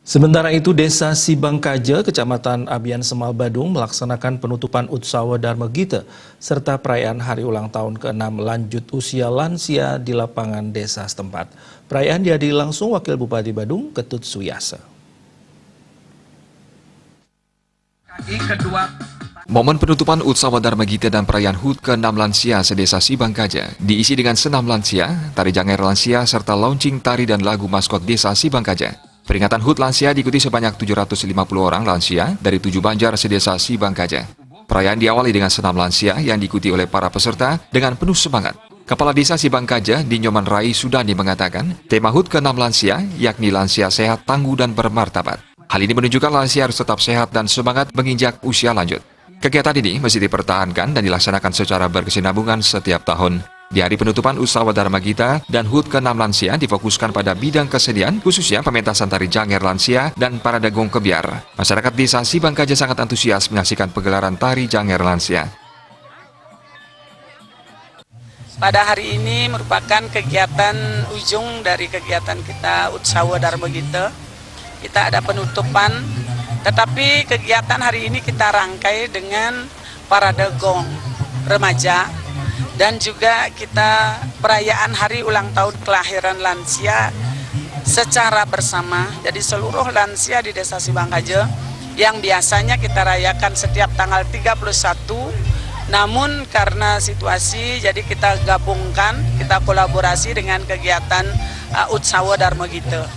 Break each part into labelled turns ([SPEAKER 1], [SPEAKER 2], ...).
[SPEAKER 1] Sementara itu, Desa Sibangkaja, Kecamatan Abian Semal, Badung melaksanakan penutupan Utsawa Dharma Gita serta perayaan hari ulang tahun ke-6 lanjut usia lansia di lapangan desa setempat. Perayaan dihadiri langsung Wakil Bupati Badung, Ketut Suyasa.
[SPEAKER 2] Momen penutupan Utsawa Dharma Gita dan perayaan HUT ke-6 lansia sedesa Sibangkaja diisi dengan senam lansia, tari janger lansia, serta launching tari dan lagu maskot desa Sibangkaja. Peringatan HUT lansia diikuti sebanyak 750 orang lansia dari 7 banjar sedesa Sibangkaja. Perayaan diawali dengan senam lansia yang diikuti oleh para peserta dengan penuh semangat. Kepala Desa Sibangkaja, Dinyoman Rai Sudani mengatakan, tema HUT ke-6 lansia yakni lansia sehat, tangguh, dan bermartabat. Hal ini menunjukkan lansia harus tetap sehat dan semangat menginjak usia lanjut. Kegiatan ini mesti dipertahankan dan dilaksanakan secara berkesinambungan setiap tahun. Di hari penutupan Utsawa Dharma Gita dan HUT ke-6 lansia difokuskan pada bidang kesenian, khususnya pementasan tari janger lansia dan parade gong kebiar. Masyarakat Desa Sibangkaja sangat antusias menyaksikan pegelaran tari janger lansia.
[SPEAKER 3] Pada hari ini merupakan kegiatan ujung dari kegiatan kita Utsawa Dharma Gita. Kita ada penutupan, tetapi kegiatan hari ini kita rangkai dengan parade gong remaja. Dan juga kita perayaan hari ulang tahun kelahiran lansia secara bersama. Jadi seluruh lansia di Desa Sibangkaja yang biasanya kita rayakan setiap tanggal 31. Namun karena situasi jadi kita gabungkan, kita kolaborasi dengan kegiatan Utsawa Dharma Gita.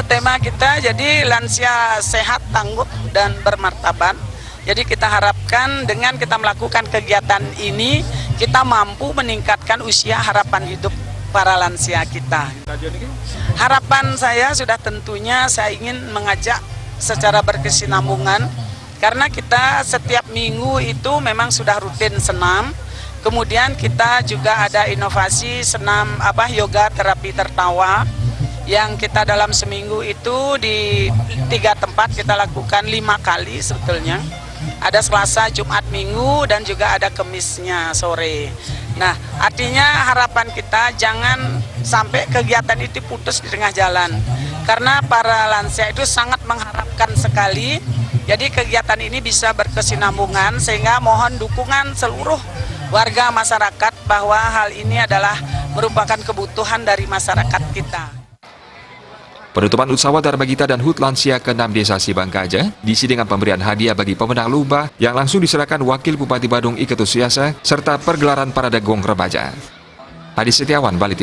[SPEAKER 3] Tema kita jadi lansia sehat, tangguh, dan bermartabat. Jadi kita harapkan dengan kita melakukan kegiatan ini, kita mampu meningkatkan usia harapan hidup para lansia kita. Harapan saya sudah tentunya saya ingin mengajak secara berkesinambungan, karena kita setiap minggu itu memang sudah rutin senam. Kemudian kita juga ada inovasi senam yoga terapi tertawa, yang kita dalam seminggu itu di 3 tempat kita lakukan 5 kali sebetulnya. Ada Selasa, Jumat, Minggu, dan juga ada Kemisnya sore. Nah, artinya harapan kita jangan sampai kegiatan itu putus di tengah jalan. Karena para lansia itu sangat mengharapkan sekali, jadi kegiatan ini bisa berkesinambungan, sehingga mohon dukungan seluruh warga masyarakat bahwa hal ini adalah merupakan kebutuhan dari masyarakat kita.
[SPEAKER 2] Penutupan Utsawa Dharma Gita dan HUT lansia ke-6 Desa Sibangkaja diisi dengan pemberian hadiah bagi pemenang lomba yang langsung diserahkan Wakil Bupati Badung Ketut Suyasa serta pergelaran parade gong remaja. Adi Setiawan, Bali TV.